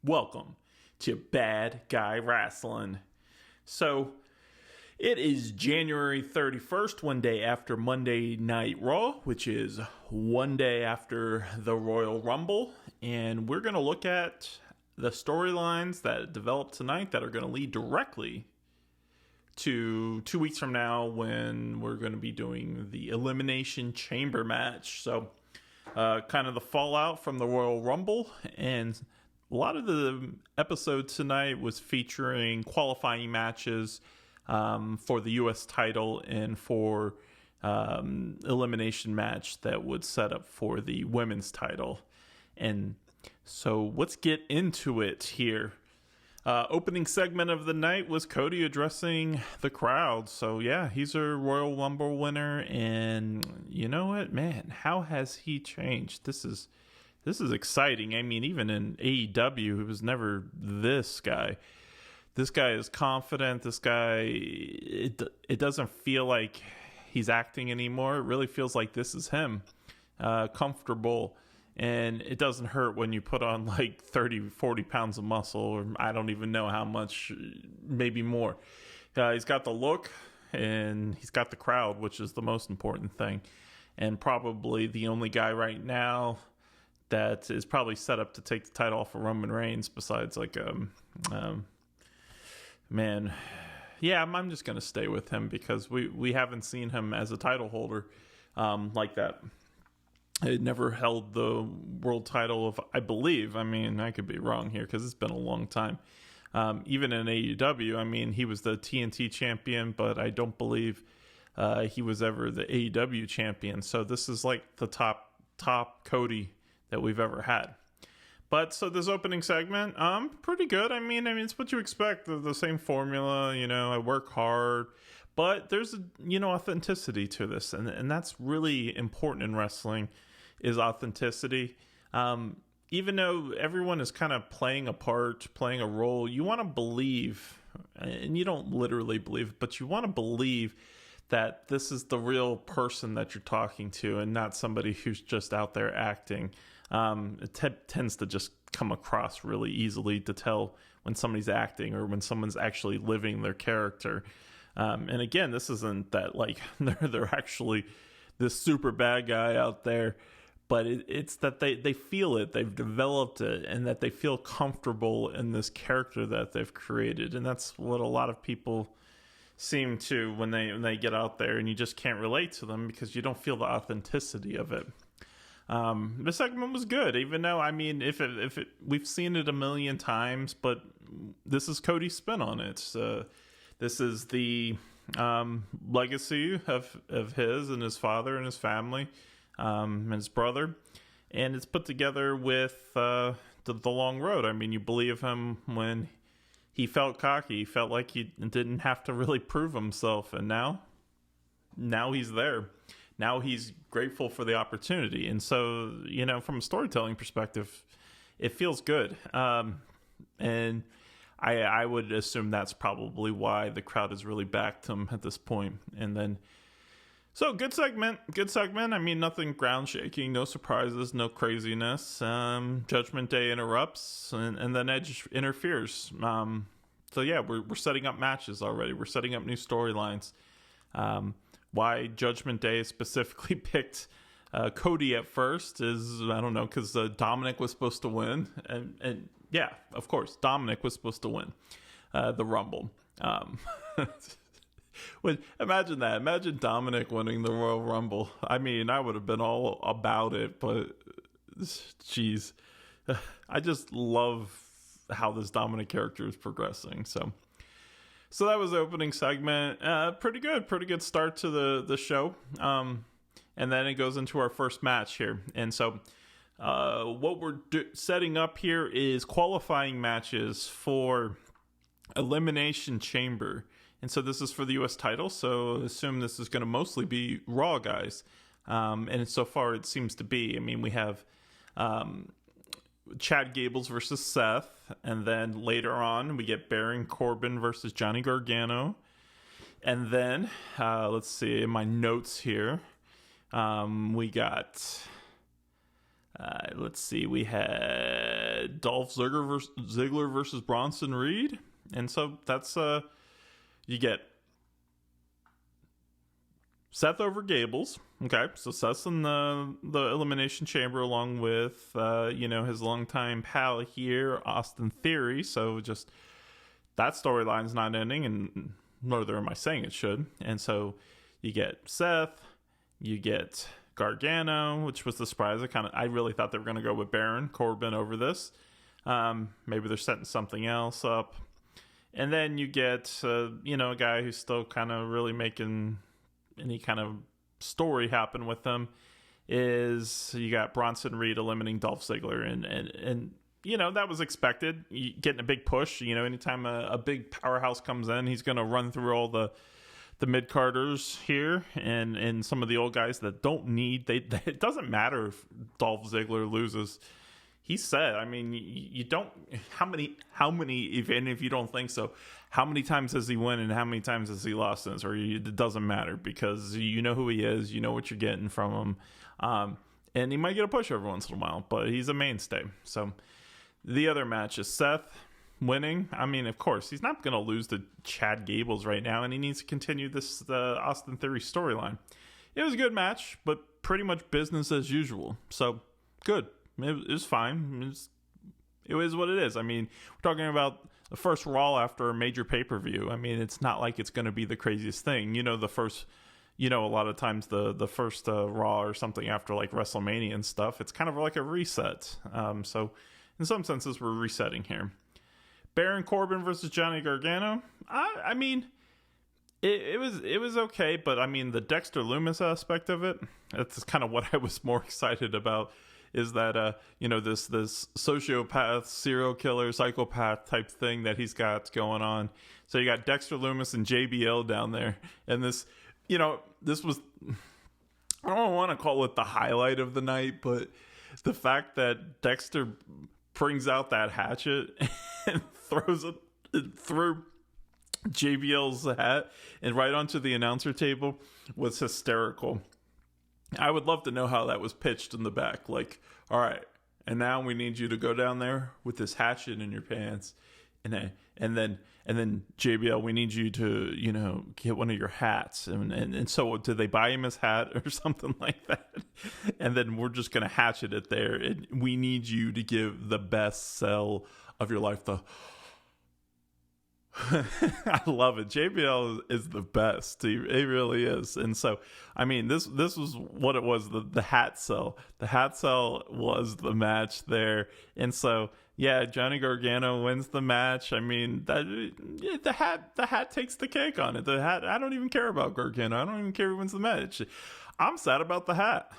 Welcome to Bad Guy Wrestling. So, it is January 31st, one day after Monday Night Raw, which is one day after the Royal Rumble, and we're going to look at the storylines that developed tonight that are going to lead directly to 2 weeks from now when we're going to be doing the Elimination Chamber match. So, kind of the fallout from the Royal Rumble, and a lot of the episode tonight was featuring qualifying matches for the U.S. title and for elimination match that would set up for the women's title. And so let's get into it here. Opening segment of the night was Cody addressing the crowd. So yeah, he's a Royal Rumble winner, and you know what, man, how has he changed? This is exciting. I mean, even in AEW, he was never this guy. This guy is confident. This guy, it doesn't feel like he's acting anymore. It really feels like this is him, comfortable. And it doesn't hurt when you put on like 30, 40 pounds of muscle, or I don't even know how much, maybe more. He's got the look, and he's got the crowd, which is the most important thing. And probably the only guy right now that is probably set up to take the title off of Roman Reigns, besides like man, yeah, I'm just gonna stay with him because we haven't seen him as a title holder like that. He never held the world title of, I believe. I mean, I could be wrong here because it's been a long time. Even in AEW, I mean, he was the TNT champion, but I don't believe he was ever the AEW champion. So this is like the top Cody that we've ever had. But so this opening segment, pretty good. I mean, it's what you expect. The same formula, I work hard, but there's authenticity to this, and that's really important in wrestling, is authenticity. Even though everyone is kind of playing a part, playing a role, you want to believe, and you don't literally believe, but you want to believe that this is the real person that you're talking to and not somebody who's just out there acting. It tends to just come across really easily to tell when somebody's acting or when someone's actually living their character. And again, this isn't that like they're actually this super bad guy out there, but it's that they feel it, they've developed it, and that they feel comfortable in this character that they've created. And that's what a lot of people seem to when they get out there, and you just can't relate to them because you don't feel the authenticity of it. The segment was good, even though, I mean, if we've seen it a million times, but this is Cody's spin on it. This is the legacy of his and his father and his family, and his brother, and it's put together with the long road. I mean, you believe him when he felt cocky, he felt like he didn't have to really prove himself, and now he's there. Now he's grateful for the opportunity. And so, from a storytelling perspective, it feels good. And I would assume that's probably why the crowd has really backed him at this point. And then, so good segment. I mean, nothing ground shaking, no surprises, no craziness. Judgment Day interrupts, and then Edge interferes. So yeah, we're setting up matches already. We're setting up new storylines. Why Judgment Day specifically picked Cody at first is, I don't know, because Dominic was supposed to win. And yeah, of course, Dominic was supposed to win the Rumble. Imagine that. Imagine Dominic winning the Royal Rumble. I mean, I would have been all about it, but geez, I just love how this Dominic character is progressing. So that was the opening segment. Pretty good start to the show. And then it goes into our first match here. And so what we're setting up here is qualifying matches for Elimination Chamber. And so this is for the U.S. title, so assume this is going to mostly be Raw guys. And so far it seems to be. I mean, we have Chad Gables versus Seth, and then later on we get Baron Corbin versus Johnny Gargano, and then let's see in my notes here, we got Let's see. We had Dolph Ziggler versus Bronson Reed. And so that's, you get Seth over Gables. Okay, so Seth's in the Elimination Chamber along with, his longtime pal here, Austin Theory. So just that storyline's not ending, and nor am I saying it should. And so you get Seth, you get Gargano, which was the surprise. I really thought they were going to go with Baron Corbin over this. Maybe they're setting something else up. And then you get, a guy who's still kind of really making any kind of story happen with them. Is you got Bronson Reed eliminating Dolph Ziggler, and that was expected. Getting a big push. Anytime a big powerhouse comes in, he's going to run through all the mid-carders here and some of the old guys that don't need. It doesn't matter if Dolph Ziggler loses. He said, you don't. How many? Even if you don't think so, how many times has he won and how many times has he lost since? Or it doesn't matter because you know who he is. You know what you're getting from him, and he might get a push every once in a while, but he's a mainstay. So the other match is Seth winning. Of course, he's not going to lose to Chad Gables right now, and he needs to continue this Austin Theory storyline. It was a good match, but pretty much business as usual. So good. It was fine. It is what it is. We're talking about the first Raw after a major pay-per-view. It's not like it's going to be the craziest thing. The first, a lot of times the first Raw or something after like WrestleMania and stuff, it's kind of like a reset. So in some senses, we're resetting here. Baron Corbin versus Johnny Gargano. It was okay, but the Dexter Lumis aspect of it, that's kind of what I was more excited about. Is that this sociopath, serial killer, psychopath type thing that he's got going on. So you got Dexter Lumis and JBL down there, and this was, I don't want to call it the highlight of the night, but the fact that Dexter brings out that hatchet and throws it through JBL's hat and right onto the announcer table was hysterical. I would love to know how that was pitched in the back. Like, all right, and now we need you to go down there with this hatchet in your pants, and then JBL, we need you to get one of your hats, and so did they buy him his hat or something like that? And then we're just gonna hatchet it there, and we need you to give the best sell of your life. I love it. JBL is the best. He really is. And so, this was what it was, the hat sell. The hat sell was the match there. And so, yeah, Johnny Gargano wins the match. The hat takes the cake on it. The hat, I don't even care about Gargano. I don't even care who wins the match. I'm sad about the hat.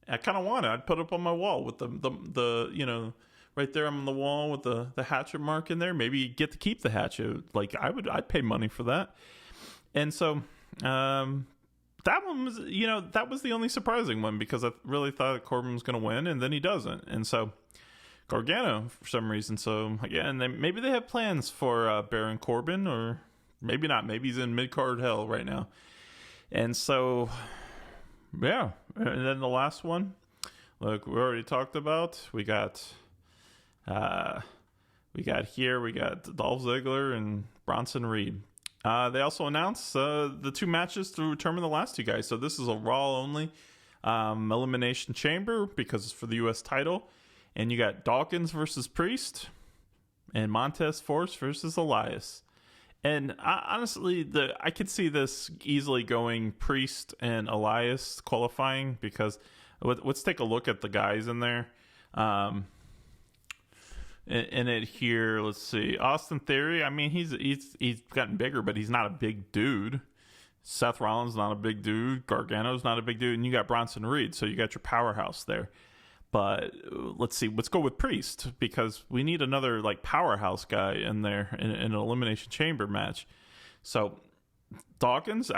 I kind of want it. I'd put it up on my wall with the right there on the wall with the hatchet mark in there. Maybe you get to keep the hatchet. I'd pay money for that. And so that one was, that was the only surprising one because I really thought Corbin was going to win, and then he doesn't. And so Gargano for some reason. So again, maybe they have plans for Baron Corbin, or maybe not. Maybe he's in mid-card hell right now. And so, yeah. And then the last one, look, we already talked about. We got Dolph Ziggler and Bronson Reed. They also announced the two matches to determine the last two guys. So this is a Raw only Elimination Chamber because it's for the U.S. title. And you got Dawkins versus Priest and Montez Force versus Elias. And honestly, I could see this easily going Priest and Elias qualifying because let's take a look at the guys in there. In it here, let's see. Austin Theory, he's gotten bigger, but he's not a big dude. Seth Rollins not a big dude. Gargano's not a big dude. And you got Bronson Reed, so you got your powerhouse there. But let's see. Let's go with Priest because we need another powerhouse guy in there in an Elimination Chamber match. So Dawkins,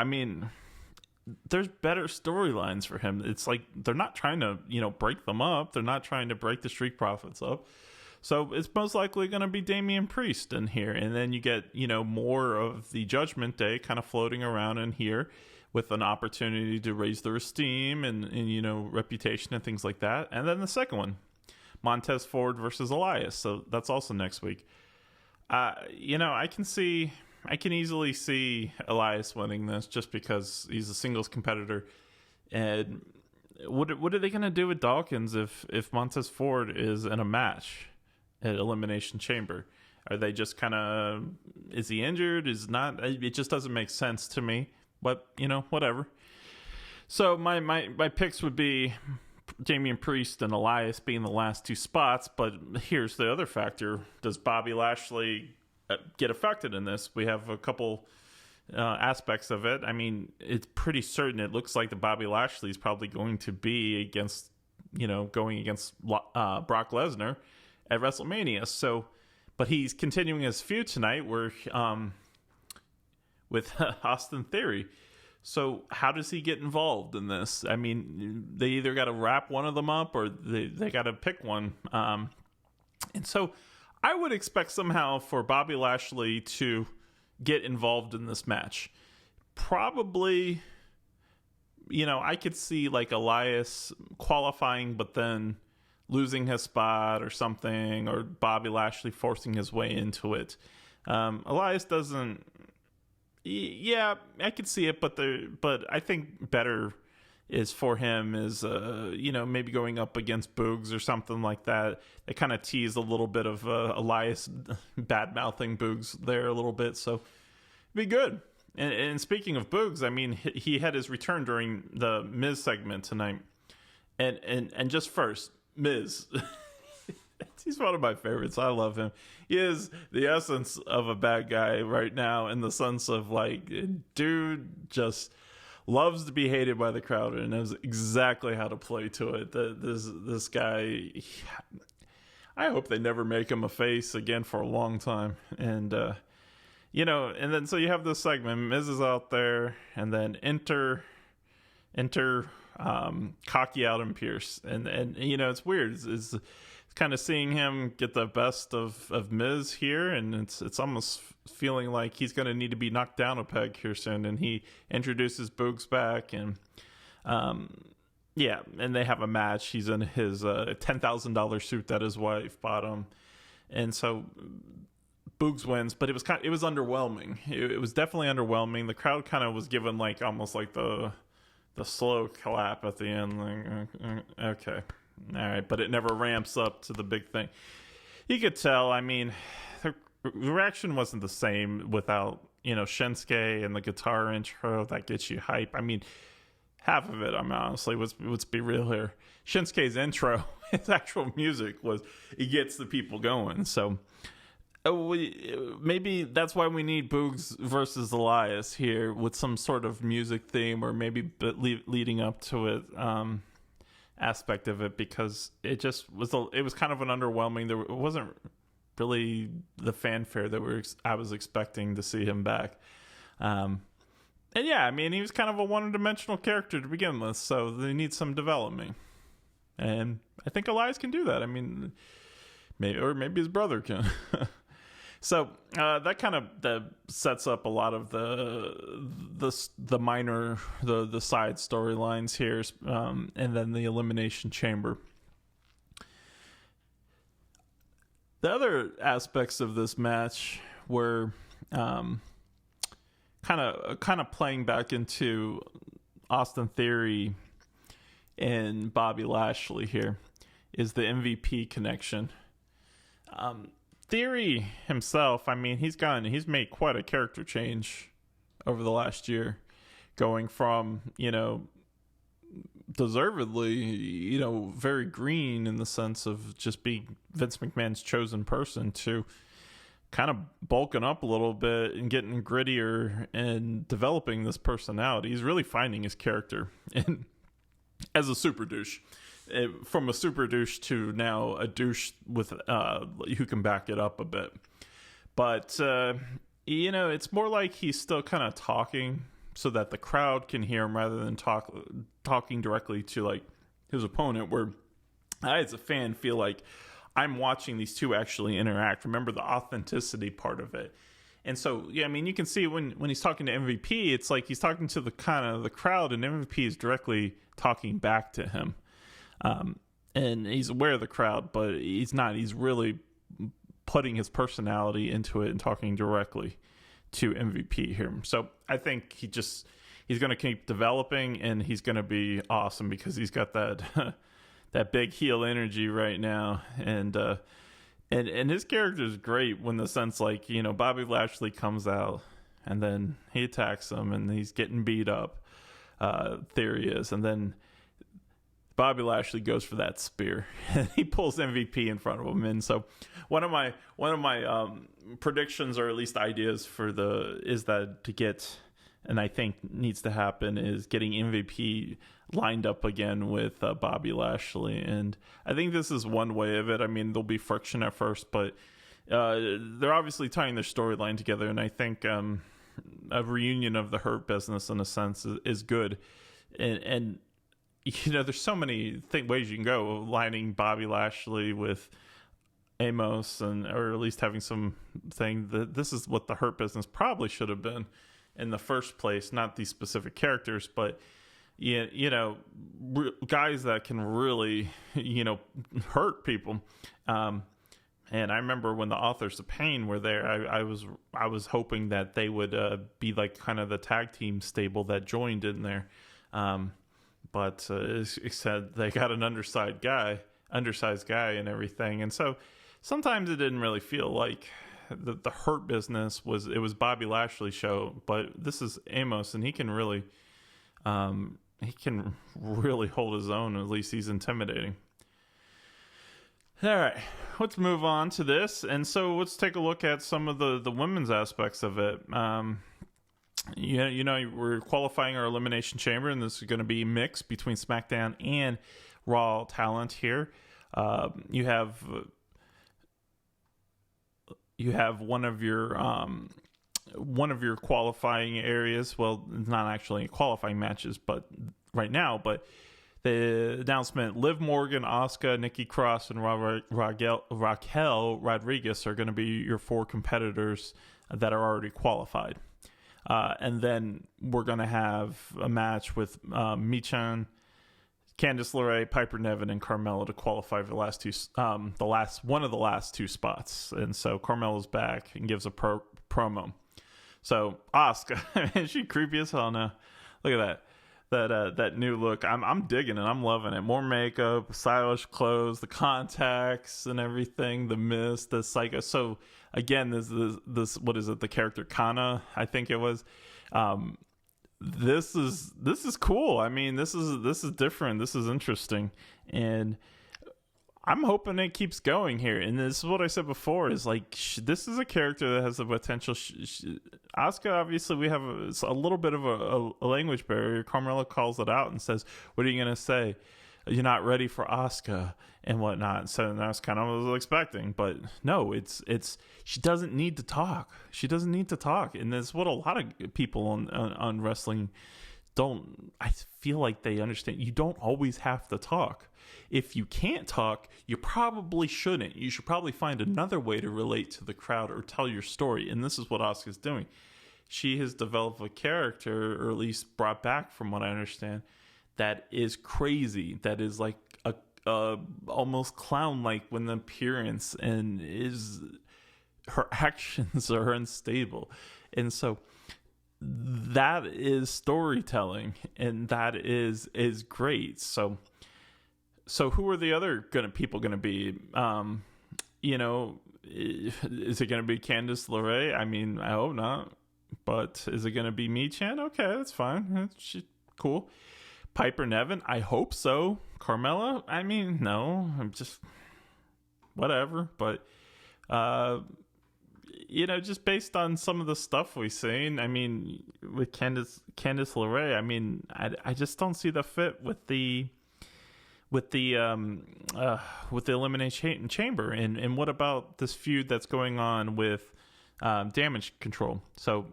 there's better storylines for him. It's like they're not trying to break them up. They're not trying to break the Street Profits up. So it's most likely going to be Damian Priest in here. And then you get, more of the Judgment Day kind of floating around in here with an opportunity to raise their esteem and reputation and things like that. And then the second one, Montez Ford versus Elias. So that's also next week. I can easily see Elias winning this just because he's a singles competitor. And what are they going to do with Dawkins if Montez Ford is in a match at Elimination Chamber? Are they just kind of, is he injured? Is not? It just doesn't make sense to me. But, whatever. So my picks would be Damian Priest and Elias being the last two spots. But here's the other factor. Does Bobby Lashley get affected in this? We have a couple aspects of it. I mean, it's pretty certain. It looks like the Bobby Lashley is probably going to be going against Brock Lesnar at WrestleMania. So, but he's continuing his feud tonight with Austin Theory. So how does he get involved in this? I mean, they either got to wrap one of them up or they got to pick one. And so I would expect somehow for Bobby Lashley to get involved in this match. Probably, I could see like Elias qualifying, but then losing his spot or something, or Bobby Lashley forcing his way into it. Elias doesn't. Yeah, I could see it, but I think better is for him is maybe going up against Boogs or something like that. They kind of tease a little bit of Elias bad mouthing Boogs there a little bit, so it'd be good. And speaking of Boogs, I mean he had his return during the Miz segment tonight, and just first Miz. He's one of my favorites. I love him. He is the essence of a bad guy right now, in the sense of like, dude just loves to be hated by the crowd and knows exactly how to play to it. This guy, I hope they never make him a face again for a long time. And and then so you have this segment. Miz is out there, and then enter Cocky Out and Pierce, and it's weird. It's kind of seeing him get the best of Miz here, and it's almost feeling like he's going to need to be knocked down a peg here soon. And he introduces Boogs back, and and they have a match. He's in his $10,000 suit that his wife bought him, and so Boogs wins. But it was underwhelming. It was definitely underwhelming. The crowd kind of was given like almost like the slow clap at the end, like okay. All right, but it never ramps up to the big thing. You could tell, I mean, the reaction wasn't the same without, Shinsuke and the guitar intro that gets you hype. I mean, half of it, honestly, let's be real here. Shinsuke's intro, his actual music, it gets the people going. So maybe that's why we need Boogs versus Elias here with some sort of music theme, or maybe leading up to it. Aspect of it, because it just was it was kind of an underwhelming. It wasn't really the fanfare that I was expecting to see him back. And yeah, I mean, he was kind of a one-dimensional character to begin with, so they need some development. And I think Elias can do that. I mean, maybe his brother can. So that kind of sets up a lot of the minor, the side storylines here, and then the Elimination Chamber. The other aspects of this match were kind of playing back into Austin Theory and Bobby Lashley. Here is the MVP connection. Theory himself, I mean, he's made quite a character change over the last year, going from, deservedly, very green in the sense of just being Vince McMahon's chosen person, to kind of bulking up a little bit and getting grittier and developing this personality. He's really finding his character and as a super douche. From a super douche to now a douche with who can back it up a bit. But it's more like he's still kind of talking so that the crowd can hear him, rather than talking directly to like his opponent, where I as a fan feel like I'm watching these two actually interact. Remember the authenticity part of it. And so, yeah, I mean, you can see when he's talking to MVP, it's like he's talking to the kind of the crowd, and MVP is directly talking back to him. and he's aware of the crowd, but he's not. He's really putting his personality into it and talking directly to MVP here. So I think he's going to keep developing, and he's going to be awesome because he's got that that big heel energy right now, and his character is great when the sense, like, you know, Bobby Lashley comes out and then he attacks him and he's getting beat up. There he is, and then Bobby Lashley goes for that spear and he pulls MVP in front of him. And so one of my predictions, or at least ideas is that to get, and I think needs to happen, is getting MVP lined up again with Bobby Lashley. And I think this is one way of it. I mean, there'll be friction at first, but they're obviously tying their storyline together. And I think a reunion of the Hurt Business, in a sense, is good. And you know, there's so many ways you can go, lining Bobby Lashley with Amos, or at least having some thing that this is what the Hurt Business probably should have been in the first place, not these specific characters, but you know, guys that can really, you know, hurt people. And I remember when the Authors of Pain were there, I was hoping that they would be like kind of the tag team stable that joined in there. But it said they got an undersized guy and everything. And so sometimes it didn't really feel like the Hurt Business was Bobby Lashley's show, but this is Amos, and he can really hold his own. At least he's intimidating. All right, let's move on to this. And so let's take a look at some of the women's aspects of it. You know, we're qualifying our Elimination Chamber, and this is going to be mixed between SmackDown and Raw talent here. You have one of your qualifying areas. Well, not actually qualifying matches, but right now. But the announcement: Liv Morgan, Asuka, Nikki Cross, and Raquel Rodriguez are going to be your 4 competitors that are already qualified. And then we're going to have a match with Michan, Candice LeRae, Piper Niven, and Carmella to qualify for the last 2, one of the last 2 spots. And so Carmella's back and gives a promo. So Asuka, she creepy as hell now. Look at that new look. I'm digging it. I'm loving it. More makeup, stylish clothes, the contacts and everything, the mist, the psycho. So again, this what is it? The character Kana, I think it was. This is cool. I mean, this is different. This is interesting, and I'm hoping it keeps going here. And this is what I said before: is like this is a character that has the potential. Asuka, obviously, we have a little bit of a language barrier. Carmella calls it out and says, "What are you gonna say? You're not ready for Asuka and whatnot." So that's kind of what I was expecting, but no, it's she doesn't need to talk. She doesn't need to talk, and that's what a lot of people on wrestling don't. I feel like they understand. You don't always have to talk. If you can't talk, you probably shouldn't. You should probably find another way to relate to the crowd or tell your story. And this is what Asuka's doing. She has developed a character, or at least brought back from what I understand, that is crazy, that is like a almost clown-like with an appearance, and her actions are unstable. And so that is storytelling, and that is great. So who are the other people going to be? You know, is it going to be Candice LeRae? I mean, I hope not. But is it going to be Michan? Okay, that's fine. Cool. Piper Niven? I hope so. Carmella? I mean, no. I'm just whatever. But you know, just based on some of the stuff we've seen, I mean, with Candice LeRae, I mean, I just don't see the fit with the Elimination Chamber. And what about this feud that's going on with Damage Control? So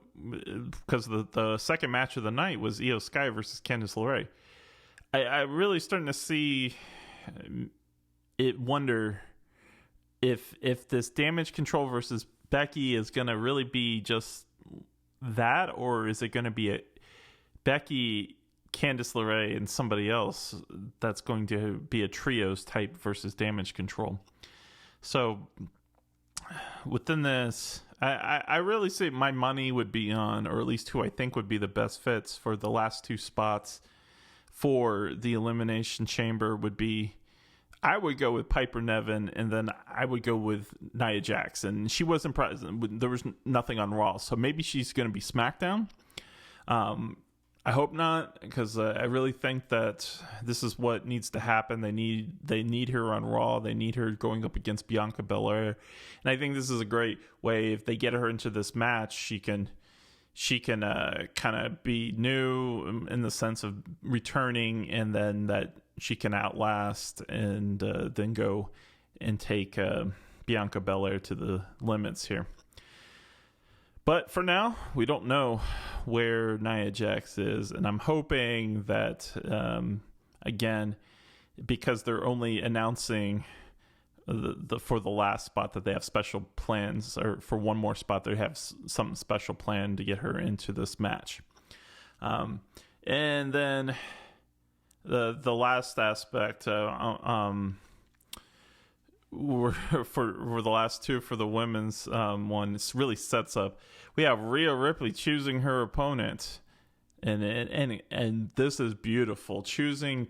because the second match of the night was Io Sky versus Candice LeRae, I really starting to see it, wonder if this Damage Control versus Becky is going to really be just that, or is it going to be Becky Candice LeRae and somebody else that's going to be a trios type versus Damage Control. So within this, I really say my money would be on, or at least who I think would be the best fits for the last two spots for the Elimination Chamber would be, I would go with Piper Niven, and then I would go with Nia Jax. And she wasn't present. There was nothing on Raw, so maybe she's going to be SmackDown. I hope not, because I really think that this is what needs to happen. They need her on Raw. They need her going up against Bianca Belair, and I think this is a great way. If they get her into this match, she can kind of be new in the sense of returning, and then that she can outlast and then go and take Bianca Belair to the limits here. But for now, we don't know where Nia Jax is, and I'm hoping that, again, because they're only announcing for the last spot that they have special plans, or for one more spot they have some special plan to get her into this match. And then the last aspect, for the last two for the women's one, it really sets up. We have Rhea Ripley choosing her opponent, and this is beautiful, choosing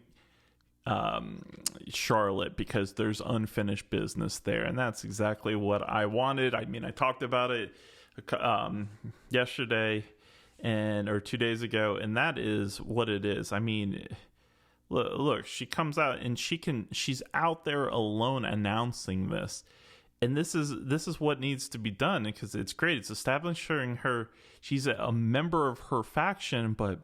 Charlotte, because there's unfinished business there, and that's exactly what I wanted. I mean, I talked about it yesterday or 2 days ago, and that is what it is. I mean, look, she comes out and she's out there alone announcing this, and this is what needs to be done, because it's great. It's establishing her. She's a member of her faction, but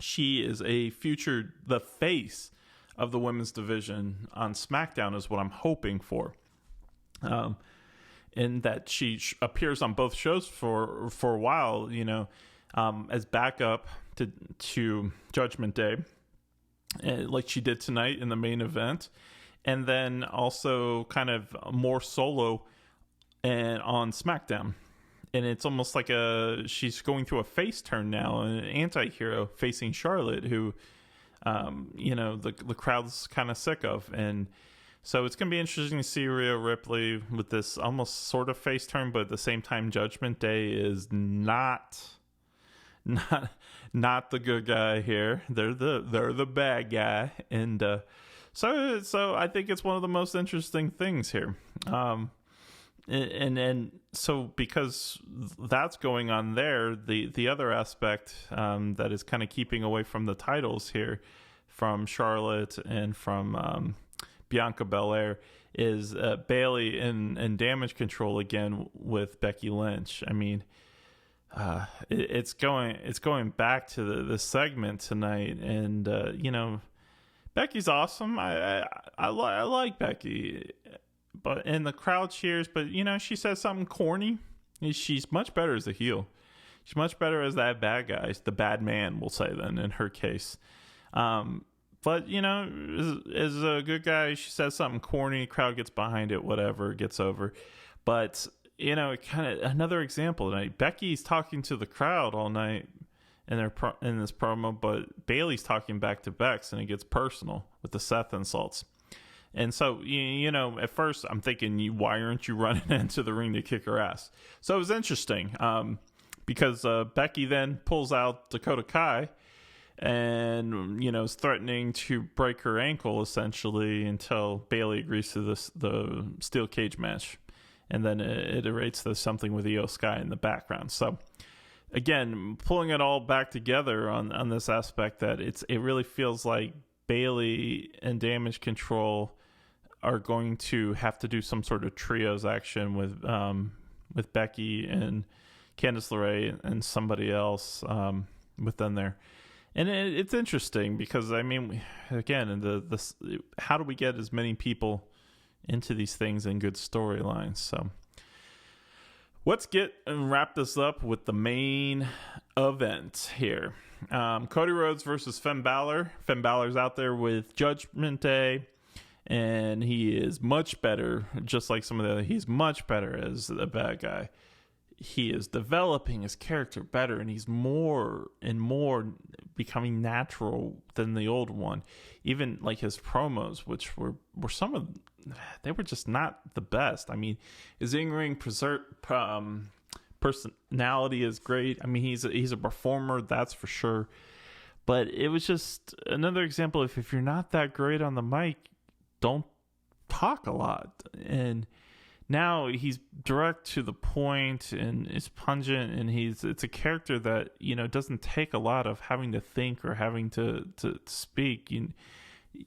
she is the face of the women's division on SmackDown is what I'm hoping for. And that she appears on both shows for a while, as backup to Judgment Day, like she did tonight in the main event, and then also kind of more solo and on SmackDown. And it's almost like she's going through a face turn now, an anti-hero facing Charlotte, who the crowd's kind of sick of. And so it's going to be interesting to see Rhea Ripley with this almost sort of face turn, but at the same time, Judgment Day is not the good guy here. They're the bad guy, and so I think it's one of the most interesting things here. And so because that's going on there, the other aspect that is kind of keeping away from the titles here, from Charlotte and from Bianca Belair, is Bayley and Damage Control again with Becky Lynch. I mean, it's going back to the segment tonight, and Becky's awesome. I like Becky, and the crowd cheers, but she says something corny. She's much better as a heel. She's much better as that bad guy, the bad man, we'll say then in her case. But as a good guy, she says something corny, crowd gets behind it, whatever, gets over. But kind of another example tonight. Becky's talking to the crowd all night in this promo, but Bayley's talking back to Bex, and it gets personal with the Seth insults. And so, at first I'm thinking, why aren't you running into the ring to kick her ass? So it was interesting, because Becky then pulls out Dakota Kai and, is threatening to break her ankle, essentially, until Bayley agrees to the steel cage match. And then it iterates to something with Io Sky in the background. So, again, pulling it all back together on this aspect, that it really feels like Bayley and Damage Control are going to have to do some sort of trios action with Becky and Candice LeRae and somebody else within there. And it's interesting because, I mean, again, how do we get as many people into these things and good storylines? So let's get and wrap this up with the main event here. Cody Rhodes versus Finn Balor. Finn Balor's out there with Judgment Day, and he is much better, just like some of the other. He's much better as a bad guy. He is developing his character better, and he's more and more becoming natural than the old one. Even like his promos, which were they were just not the best. I mean, his in-ring personality is great. I mean, he's a performer, that's for sure. But it was just another example of, if you're not that great on the mic, don't talk a lot. And now he's direct to the point and is pungent, and it's a character that, doesn't take a lot of having to think or having to speak.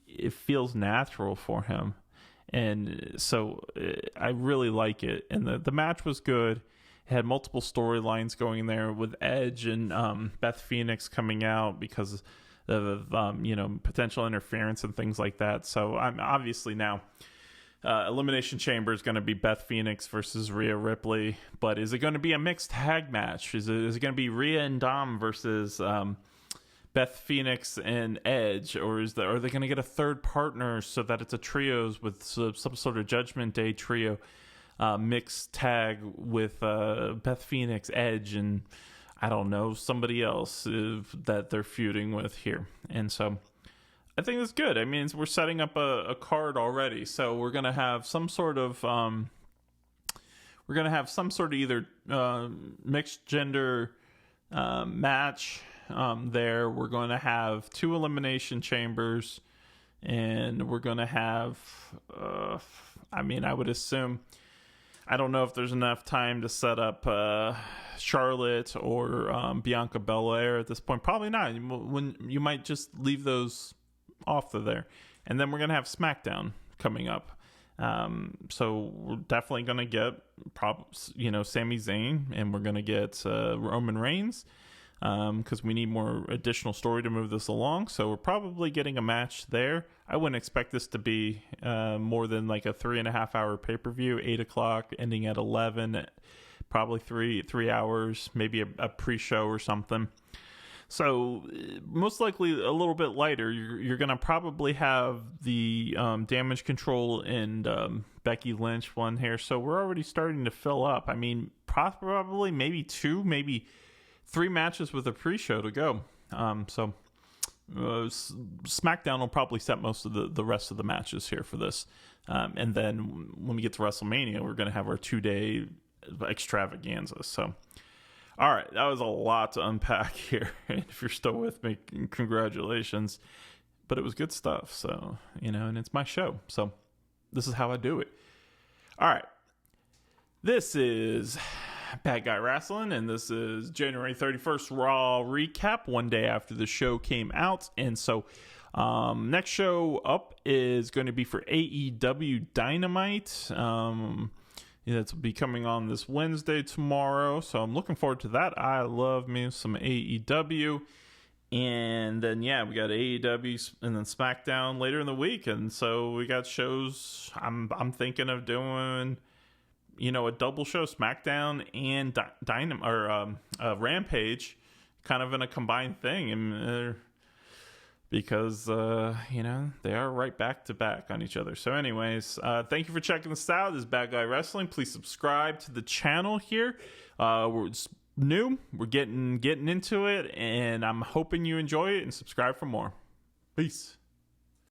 It feels natural for him. And so I really like it. And the match was good. It had multiple storylines going there with Edge and Beth Phoenix coming out because of potential interference and things like that. So I'm obviously now Elimination Chamber is going to be Beth Phoenix versus Rhea Ripley, but is it going to be a mixed tag match? Is it going to be Rhea and Dom versus Beth Phoenix and Edge, or are they going to get a third partner so that it's a trios with some sort of Judgment Day trio mixed tag with Beth Phoenix, Edge, and I don't know, somebody else that they're feuding with here? And so I think that's good. I mean, we're setting up a card already, so we're gonna have some sort of either mixed gender match there. We're going to have 2 elimination chambers, and we're going to have I would assume, I don't know if there's enough time to set up Charlotte or Bianca Belair at this point. Probably not. When you might just leave those off of there. And then we're going to have SmackDown coming up. So we're definitely going to get Sami Zayn, and we're going to get Roman Reigns, because we need more additional story to move this along. So we're probably getting a match there. I wouldn't expect this to be more than like a 3.5 hour pay-per-view, 8 o'clock ending at 11, probably 3 hours, maybe a pre-show or something. So most likely a little bit lighter. You're going to probably have the Damage Control and Becky Lynch one here. So we're already starting to fill up. I mean, probably maybe 2, maybe 3 matches with a pre-show to go. So SmackDown will probably set most of the rest of the matches here for this. And then when we get to WrestleMania, we're going to have our 2-day extravaganza. So, all right, that was a lot to unpack here. And if you're still with me, congratulations. But it was good stuff. So, and it's my show. So this is how I do it. All right. This is Bad Guy Wrestling, and this is January 31st Raw recap, one day after the show came out. And so next show up is going to be for AEW Dynamite. It's be coming on this Wednesday tomorrow, so I'm looking forward to that. I love me some AEW. And then we got AEW and then SmackDown later in the week, and so we got shows. I'm thinking of doing a double show, SmackDown and Rampage, kind of in a combined thing, and because they are right back to back on each other. So anyways, thank you for checking this out. This is Bad Guy Wrestling. Please subscribe to the channel here. We're new, we're getting into it, and I'm hoping you enjoy it, and subscribe for more. Peace.